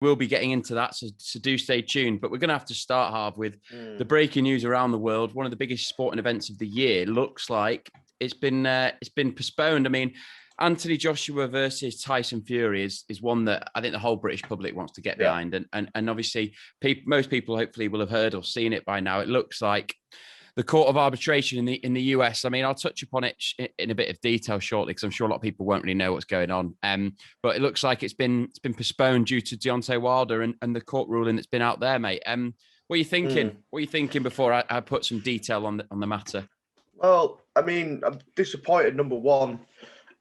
we'll be getting into that, so do stay tuned. But we're going to have to start, Harv, with the breaking news around the world. One of the biggest sporting events of the year looks like it's been postponed. I mean, Anthony Joshua versus Tyson Fury is one that I think the whole British public wants to get behind, and obviously most people hopefully will have heard or seen it by now. It looks like the Court of Arbitration in the US. I mean, I'll touch upon it in a bit of detail shortly because I'm sure a lot of people won't really know what's going on. But it looks like it's been postponed due to Deontay Wilder and the court ruling that's been out there, mate. What are you thinking? What are you thinking before I put some detail on the matter? Well, I mean, I'm disappointed. Number one,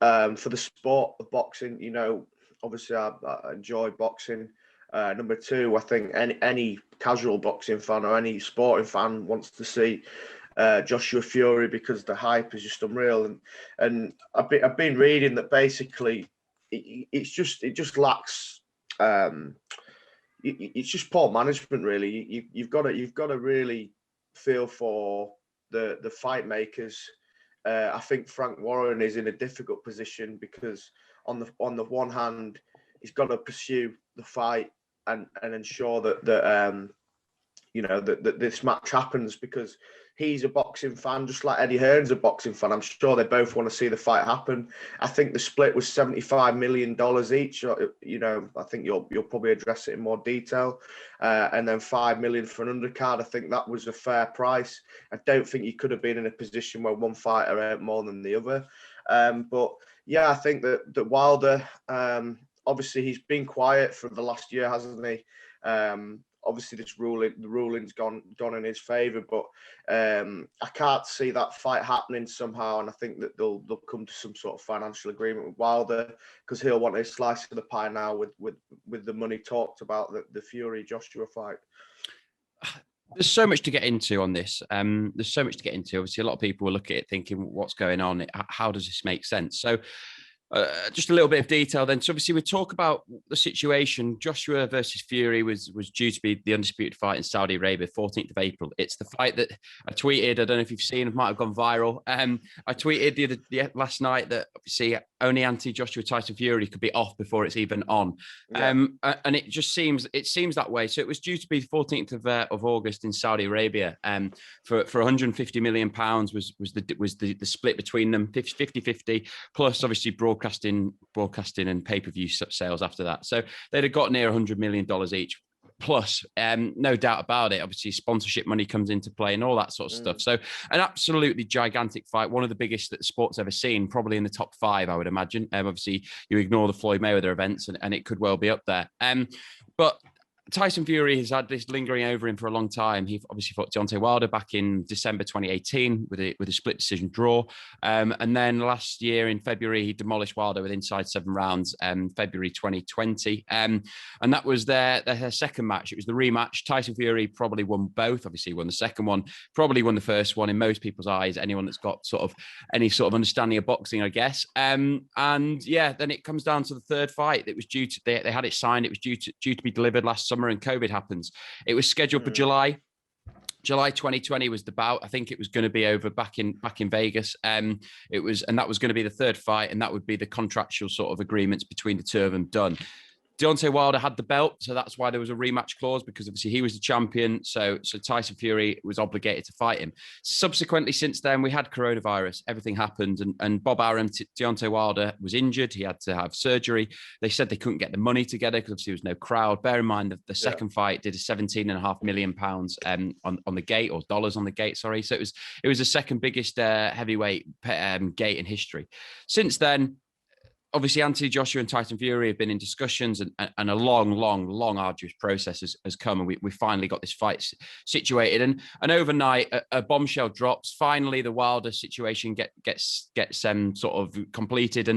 for the sport of boxing, you know, obviously I enjoy boxing. Number two, I think any casual boxing fan or any sporting fan wants to see Joshua Fury because the hype is just unreal. And I've been reading that basically it just lacks. It's just poor management, really. You've got to really feel for the fight makers. I think Frank Warren is in a difficult position because on the one hand, he's got to pursue the fight and ensure that this match happens because he's a boxing fan, just like Eddie Hearn's a boxing fan. I'm sure they both want to see the fight happen. I think the split was $75 million each. You know, I think you'll probably address it in more detail. And then $5 million for an undercard. I think that was a fair price. I don't think you could have been in a position where one fighter earned more than the other. But yeah, I think that Wilder, obviously he's been quiet for the last year, hasn't he? Obviously, the ruling's gone in his favour, but I can't see that fight happening somehow. And I think that they'll come to some sort of financial agreement with Wilder because he'll want his slice of the pie now with the money talked about the Fury Joshua fight. There's so much to get into on this. There's so much to get into. Obviously, a lot of people will look at it thinking, "What's going on? How does this make sense?" So. Just a little bit of detail then. So obviously we talk about the situation. Joshua versus Fury was due to be the undisputed fight in Saudi Arabia, 14th of April. It's the fight that I tweeted. I don't know if you've seen, it might have gone viral. I tweeted last night that obviously only Joshua Tyson Fury could be off before it's even on. Yeah. And it just seems that way. So it was due to be 14th of August in Saudi Arabia. For 150 million pounds was the split between them, 50-50, plus obviously broadcasting and pay-per-view sales after that. So they'd have got near $100 million each. Plus, no doubt about it, obviously sponsorship money comes into play and all that sort of stuff. So an absolutely gigantic fight, one of the biggest that the sport's ever seen, probably in the top 5, I would imagine. Obviously, you ignore the Floyd Mayweather events and it could well be up there. But Tyson Fury has had this lingering over him for a long time. He obviously fought Deontay Wilder back in December 2018 with a split decision draw. And then last year in February, he demolished Wilder with inside 7 rounds, February 2020. And that was their second match. It was the rematch. Tyson Fury probably won both. Obviously, he won the second one, probably won the first one in most people's eyes, anyone that's got any sort of understanding of boxing, I guess. And yeah, then it comes down to the third fight. It was due to, they had it signed. It was due to be delivered last summer, and COVID happens. It was scheduled for July 2020 was the bout. I think it was going to be over back in Vegas. And that was going to be the third fight, and that would be the contractual sort of agreements between the two of them done. Deontay Wilder had the belt, so that's why there was a rematch clause, because obviously he was the champion. So Tyson Fury was obligated to fight him. Subsequently, since then, we had coronavirus. Everything happened, and Bob Arum, Deontay Wilder, was injured. He had to have surgery. They said they couldn't get the money together because obviously there was no crowd. Bear in mind that the second fight did a £17.5 million on the gate, or dollars on the gate, sorry. So it was the second biggest heavyweight gate in history. Since then, obviously, Anthony Joshua and Tyson Fury have been in discussions, and a long, arduous process has come, and we finally got this fight situated. And overnight, a bombshell drops. Finally, the Wilder situation gets sort of completed,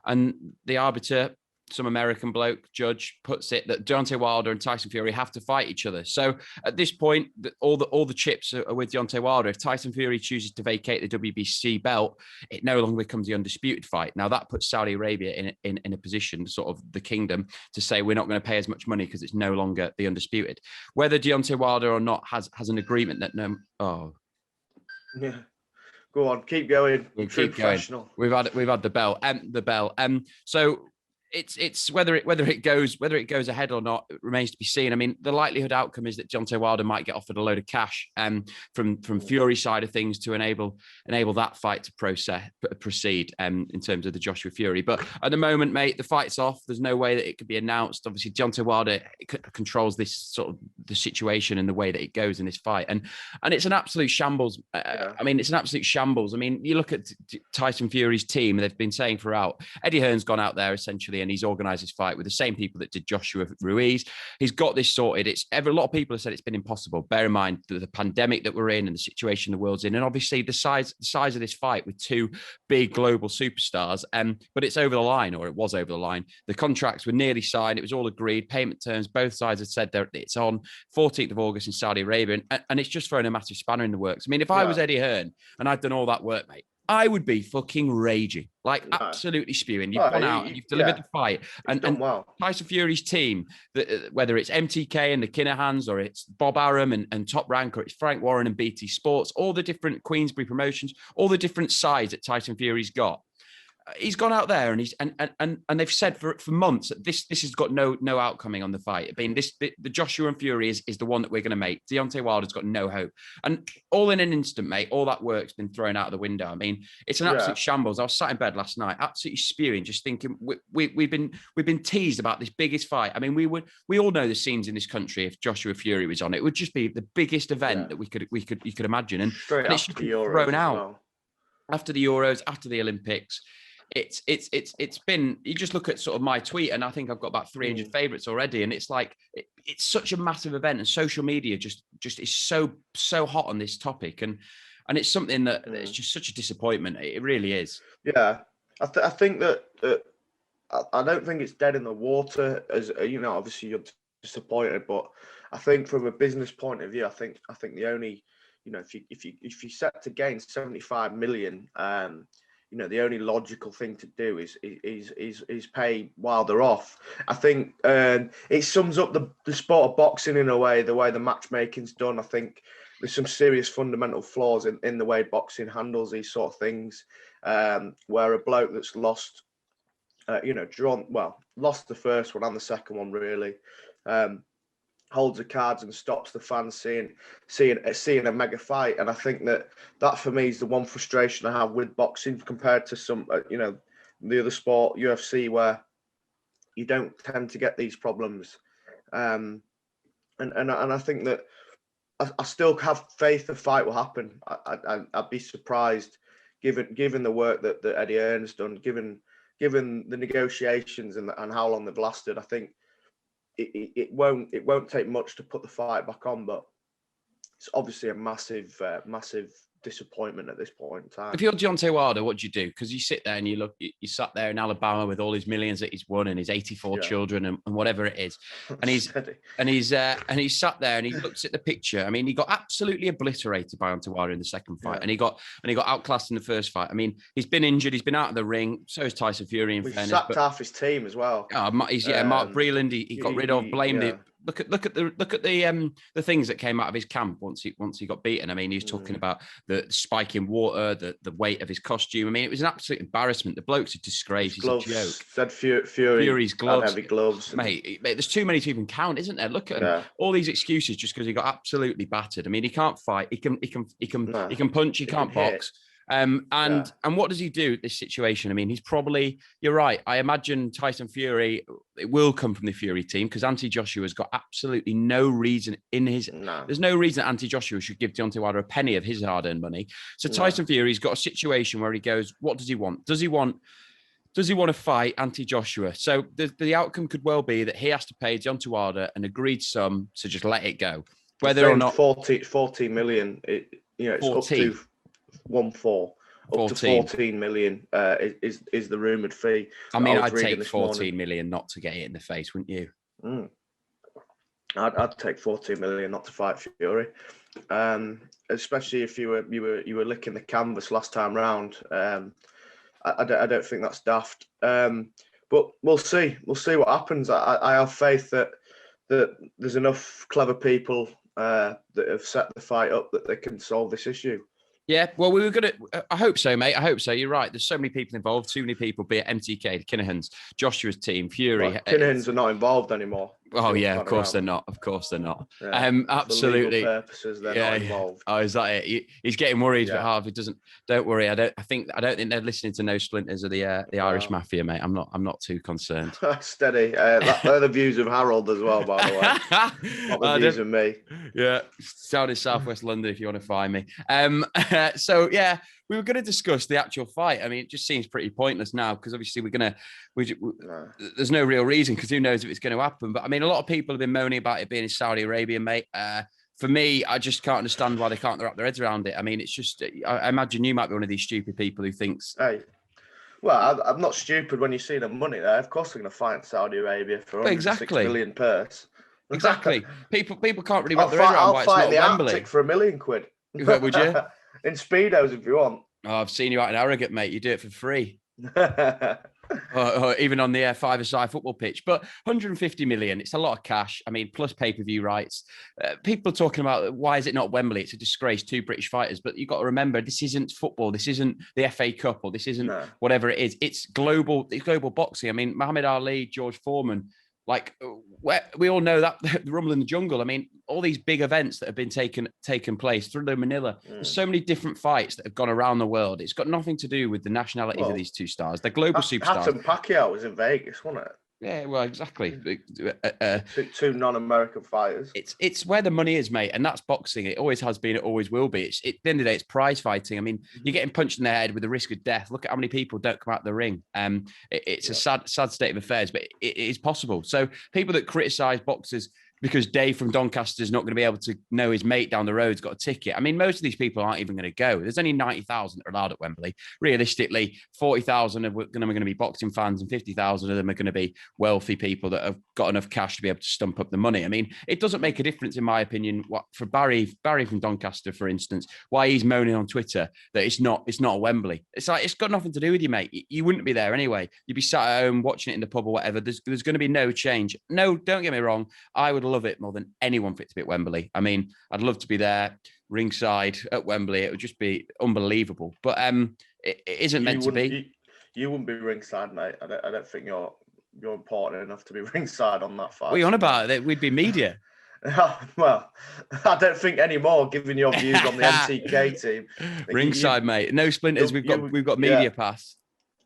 and the arbiter, some American bloke, judge, puts it that Deontay Wilder and Tyson Fury have to fight each other. So at this point, all the chips are with Deontay Wilder. If Tyson Fury chooses to vacate the WBC belt, it no longer becomes the undisputed fight. Now that puts Saudi Arabia in a position, sort of the kingdom, to say we're not going to pay as much money because it's no longer the undisputed. Whether Deontay Wilder or not has an agreement that yeah. Go on, keep going. We'll keep professional. Going. We've had the bell. So it's whether it goes ahead or not, it remains to be seen. I mean, the likelihood outcome is that Deontay Wilder might get offered a load of cash from Fury side of things to enable that fight to proceed in terms of the Joshua Fury. But at the moment, mate, the fight's off. There's no way that it could be announced. Obviously, Deontay Wilder controls this sort of the situation and the way that it goes in this fight, and it's an absolute shambles. I mean, it's an absolute shambles. I mean, you look at Tyson Fury's team; they've been saying throughout. Eddie Hearn's gone out there essentially, and he's organised his fight with the same people that did Joshua Ruiz. He's got this sorted. A lot of people have said it's been impossible. Bear in mind the pandemic that we're in and the situation the world's in, and obviously the size of this fight with two big global superstars. But it's over the line, or it was over the line. The contracts were nearly signed. It was all agreed. Payment terms, both sides had said that it's on 14th of August in Saudi Arabia, and it's just thrown a massive spanner in the works. I mean, if I was Eddie Hearn and I'd done all that work, mate, I would be fucking raging, like absolutely spewing. You've gone out and you've delivered the fight, and Tyson Fury's team, whether it's MTK and the Kinahans, or it's Bob Arum and Top Rank, or it's Frank Warren and BT Sports, all the different Queensberry promotions, all the different sides that Tyson Fury's got. He's gone out there and he's and they've said for months that this has got no outcoming on the fight. I mean, the Joshua and Fury is the one that we're going to make. Deontay Wilder's got no hope, and all in an instant, mate. All that work's been thrown out of the window. I mean, it's an absolute shambles. I was sat in bed last night, absolutely spewing, just thinking we've been teased about this biggest fight. I mean, we all know the scenes in this country. If Joshua Fury was on, it would just be the biggest event that you could imagine, and it's just been thrown out after the Euros, after the Olympics. It's been, you just look at sort of my tweet and I think I've got about 300 favorites already, and it's like it's such a massive event, and social media just is so hot on this topic, and it's something that it's just such a disappointment. It really is. I think that I don't think it's dead in the water, as you know. Obviously you're disappointed, but I think from a business point of view, I think the only, you know, if you set to gain 75 million, you know, the only logical thing to do is pay Wilder off. I think it sums up the sport of boxing in a way, the way the matchmaking's done. I think there's some serious fundamental flaws in the way boxing handles these sort of things, where a bloke that's lost, lost the first one and the second one really, holds the cards and stops the fans seeing a mega fight. And I think that for me is the one frustration I have with boxing compared to some, the other sport, UFC, where you don't tend to get these problems. And I think that I still have faith the fight will happen. I'd be surprised, given the work that Eddie Hearn's done, given the negotiations and how long they've lasted. I think it won't take much to put the fight back on, but it's obviously a massive disappointment at this point in time. If you're Deontay Wilder, what do you do? Because you sit there and you sat there in Alabama with all his millions that he's won and his 84 children and whatever it is, and he's sat there and he looks at the picture. I mean, he got absolutely obliterated by Deontay Wilder in the second fight, and he got outclassed in the first fight. I mean, he's been injured, he's been out of the ring. So is Tyson Fury. We've sacked half his team as well. Mark Breland, he got rid of, blamed it. Look at the things that came out of his camp once he got beaten. I mean, he was talking about the spike in water, the weight of his costume. I mean, it was an absolute embarrassment. The bloke's a disgrace. He's a joke. Said Fury's gloves, heavy gloves, mate. There's too many to even count, isn't there? Look at him. All these excuses just because he got absolutely battered. I mean, he can't fight. He can punch. He can't box. And what does he do at this situation? I mean, he's probably, you're right. I imagine Tyson Fury, it will come from the Fury team, because Anthony Joshua's got absolutely no reason there's no reason Anthony Joshua should give Deontay Wilder a penny of his hard-earned money. So Tyson Fury's got a situation where he goes, what does he want? Does he want to fight Anthony Joshua? So the outcome could well be that he has to pay Deontay Wilder an agreed sum to just let it go. Whether or not 40 million, it's 14. Up to 14 million is the rumoured fee. I mean, I'd take 14 million not to get it in the face, wouldn't you? I'd take 14 million not to fight Fury, especially if you were licking the canvas last time round. I don't think that's daft. But we'll see what happens. I have faith that there's enough clever people that have set the fight up that they can solve this issue. Yeah, well, we were going to. I hope so, mate. I hope so. You're right. There's so many people involved. Too many people. Be it MTK, Kinahans, Joshua's team, Fury. Well, Kinahans are not involved anymore. Oh yeah, of course they're not. Of course they're not. Yeah, Absolutely. For legal purposes, they're not involved. Oh, is that it? He's getting worried. Yeah. Harvey doesn't. Don't worry. I don't think they're listening to no splinters of the Irish Mafia, mate. I'm not too concerned. Steady. They're the views of Harold as well, by the way. Not the views of me. Yeah, down in Southwest London if you want to find me. So yeah. We were going to discuss the actual fight. I mean, it just seems pretty pointless now because obviously there's no real reason because who knows if it's going to happen. But I mean, a lot of people have been moaning about it being in Saudi Arabia, mate. For me, I just can't understand why they can't wrap their heads around it. I mean, it's just, I imagine you might be one of these stupid people who thinks. Hey, well, I'm not stupid when you see the money there. Of course, they're going to fight in Saudi Arabia for 106 million purse. Exactly. People can't really wrap their head around why it's not Wembley. I'll fight the Arctic for £1 million. Would you? In Speedos, if you want. Oh, I've seen you out in Harrogate, mate. You do it for free. or even on the five-a-side football pitch. But 150 million, it's a lot of cash. I mean, plus pay-per-view rights. People are talking about why is it not Wembley? It's a disgrace, 2 British fighters. But you've got to remember, this isn't football. This isn't the FA Cup or this isn't whatever it is. It's global boxing. I mean, Muhammad Ali, George Foreman, like we all know that the Rumble in the Jungle. I mean, all these big events that have been taken place through Manila. There's so many different fights that have gone around the world. It's got nothing to do with the nationalities of these two stars. They're global superstars. Hatton Pacquiao was in Vegas, wasn't it? Yeah, well, exactly. Two non-American fighters. It's where the money is, mate, and that's boxing. It always has been. It always will be. At the end of the day, it's prize fighting. I mean, you're getting punched in the head with the risk of death. Look at how many people don't come out the ring. It's a sad state of affairs, but it is possible. So people that criticise boxers because Dave from Doncaster is not going to be able to know his mate down the road's got a ticket. I mean, most of these people aren't even going to go. There's only 90,000 that are allowed at Wembley. Realistically, 40,000 are going to be boxing fans and 50,000 of them are going to be wealthy people that have got enough cash to be able to stump up the money. I mean, it doesn't make a difference, in my opinion, what for Barry from Doncaster, for instance, why he's moaning on Twitter that it's not a Wembley. It's like, it's got nothing to do with you, mate. You wouldn't be there anyway. You'd be sat at home watching it in the pub or whatever. There's going to be no change. No, don't get me wrong. I would love it more than anyone for it to be at Wembley. I mean, I'd love to be there ringside at Wembley. It would just be unbelievable. But it isn't meant to be. You wouldn't be ringside, mate. I don't think you're important enough to be ringside on that fight. What are you on about? We'd be media. Well, I don't think anymore, given your views on the MTK team. Ringside, mate. No splinters. We've got media pass.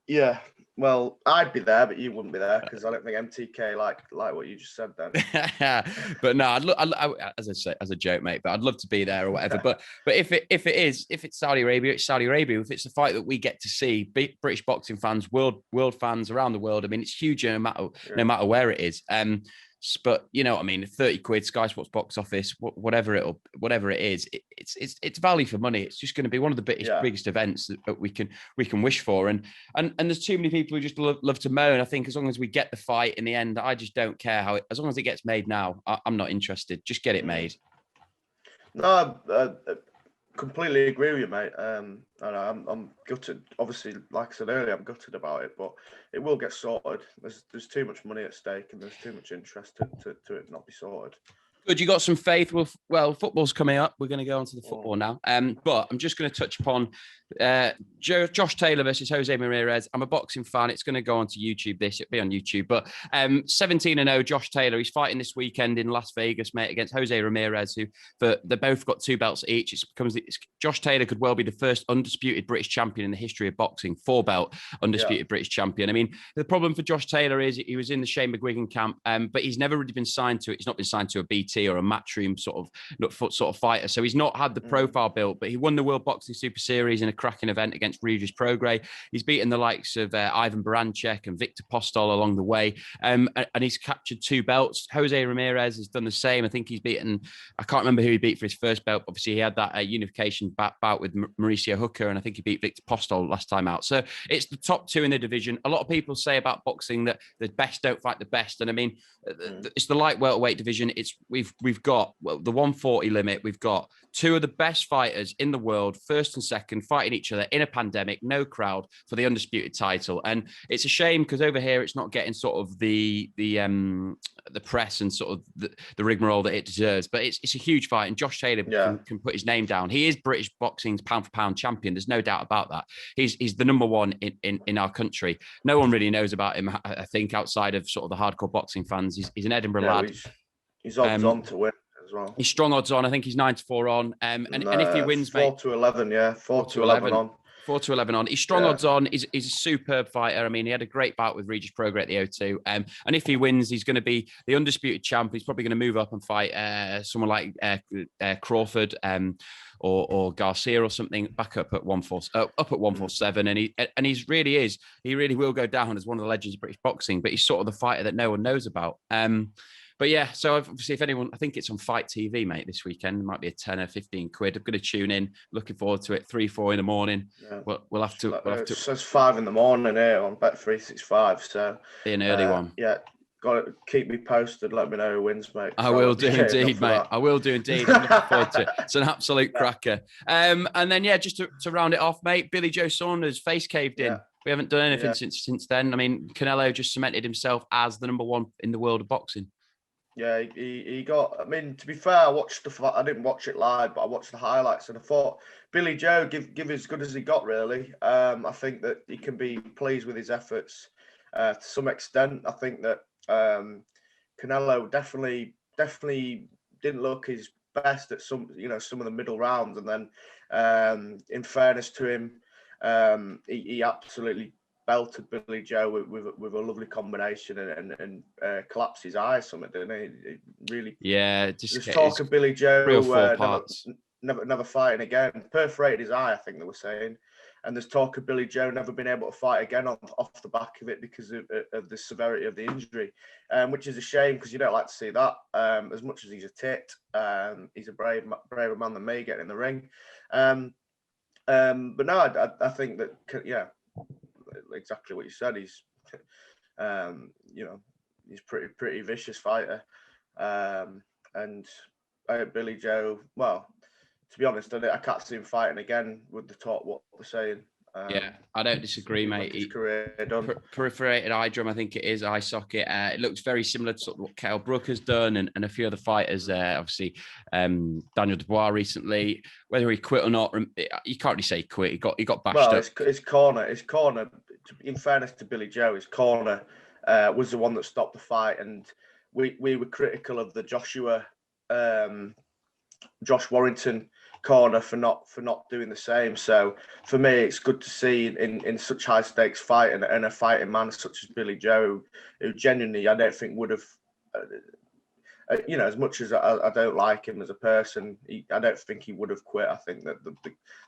Yeah. Well, I'd be there, but you wouldn't be there because I don't think MTK like what you just said then. But no, as I say, as a joke, mate. But I'd love to be there or whatever. But if it's Saudi Arabia, it's Saudi Arabia. If it's a fight that we get to see, British boxing fans, world fans around the world. I mean, it's huge no matter where it is. But you know what I mean, 30 quid, Sky Sports box office, whatever it is, it's value for money. It's just going to be one of the biggest events that we can wish for. And there's too many people who just love to moan. I think as long as we get the fight in the end, I just don't care as long as it gets made now, I'm not interested. Just get it made. No, completely agree with you, mate. I'm gutted. Obviously, like I said earlier, I'm gutted about it, but it will get sorted. There's too much money at stake, and there's too much interest to it not be sorted. Good, you got some faith. Well, football's coming up. We're going to go on to the football now. But I'm just going to touch upon Josh Taylor versus Jose Ramirez. I'm a boxing fan. It's going to go onto YouTube. It'll be on YouTube. But 17-0, Josh Taylor. He's fighting this weekend in Las Vegas, mate, against Jose Ramirez, they both got 2 belts each. Josh Taylor could well be the first undisputed British champion in the history of boxing. 4-belt undisputed British champion. I mean, the problem for Josh Taylor is he was in the Shane McGuigan camp, but he's never really been signed to it. He's not been signed to a BT or a Matchroom sort of fighter. So he's not had the profile built, but he won the World Boxing Super Series in a cracking event against Regis Prograis. He's beaten the likes of Ivan Baranchek and Victor Postol along the way. And he's captured 2 belts. Jose Ramirez has done the same. I think he's beaten, I can't remember who he beat for his first belt. Obviously, he had that unification bout with Mauricio Hooker, and I think he beat Victor Postol last time out. So it's the top 2 in the division. A lot of people say about boxing that the best don't fight the best. And I mean, it's the light welterweight division. we've got the 140 limit. We've got two of the best fighters in the world, first and second, fighting each other in a pandemic, no crowd for the undisputed title. And it's a shame because over here it's not getting sort of the press and sort of the rigmarole that it deserves. But it's a huge fight, and Josh Taylor can put his name down. He is British boxing's pound for pound champion. There's no doubt about that. He's the number one in our country. No one really knows about him, I think, outside of sort of the hardcore boxing fans. He's an Edinburgh lad. He's odds on to win as well. He's strong odds on. I think he's 9-4 on. And if he wins, 4-11, yeah, 4-11 on. 4-11 on. He's strong odds on. He's a superb fighter. I mean, he had a great bout with Regis Prograis at the O2. And if he wins, he's going to be the undisputed champ. He's probably going to move up and fight someone like Crawford or Garcia or something, back up at 147. And he really will go down as one of the legends of British boxing. But he's sort of the fighter that no one knows about. But yeah, so obviously, if anyone, I think it's on Fight TV, mate, this weekend. It might be a 10 or 15 quid. I'm going to tune in. Looking forward to it. 3-4 in the morning. Yeah. We'll have to. It says 5 in the morning here on Bet365. So be an early one. Yeah, got to keep me posted. Let me know who wins, mate. I will do indeed, mate. I will do indeed. I'm looking forward to it. It's an absolute cracker. And then just to round it off, mate, Billy Joe Saunders face caved in. Yeah. We haven't done anything since then. I mean, Canelo just cemented himself as the number one in the world of boxing. Yeah, he got. I mean, to be fair, I didn't watch it live, but I watched the highlights, and I thought Billy Joe give as good as he got. Really, I think that he can be pleased with his efforts to some extent. I think that Canelo definitely didn't look his best at some of the middle rounds, and then in fairness to him, he absolutely belted Billy Joe with a lovely combination and collapsed his eyes. Something, didn't he? It really. Yeah. Just talk of Billy Joe never fighting again. Perforated his eye, I think they were saying. And there's talk of Billy Joe never been able to fight again off the back of it because of the severity of the injury, which is a shame because you don't like to see that. As much as he's a tit, he's a braver man than me getting in the ring. But no, I think that exactly what you said. He's, he's pretty vicious fighter, and Billy Joe. Well, to be honest, I can't see him fighting again with the talk what they're saying. I don't disagree, mate. His career done. Perforated eye drum, I think it is, eye socket. It looks very similar to sort of what Kell Brook has done and a few other fighters. Obviously, Daniel Dubois recently. Whether he quit or not, you can't really say he quit. He got bashed up. His corner. In fairness to Billy Joe, his corner was the one that stopped the fight, and we were critical of the Josh Warrington corner for not doing the same. So for me, it's good to see in such high stakes fight and a fighting man such as Billy Joe, who genuinely I don't think would have, as much as I don't like him as a person, I don't think he would have quit. I think that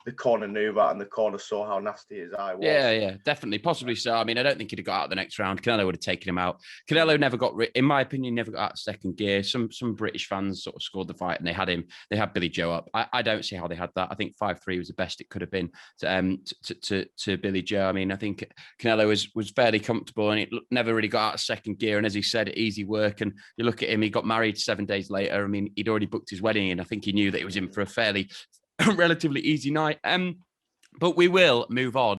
the corner knew that, and the corner saw how nasty his eye was. Yeah, definitely, possibly so. I mean, I don't think he'd have got out the next round. Canelo would have taken him out. Canelo never got, in my opinion, never got out of second gear. Some British fans sort of scored the fight, and they had Billy Joe up. I don't see how they had that. I think 5-3 was the best it could have been to Billy Joe. I mean, I think Canelo was fairly comfortable, and it never really got out of second gear. And as he said, easy work. And you look at him, he got married 7 days later. I mean, he'd already booked his wedding, and I think he knew that he was in for a fairly relatively easy night. But we will move on.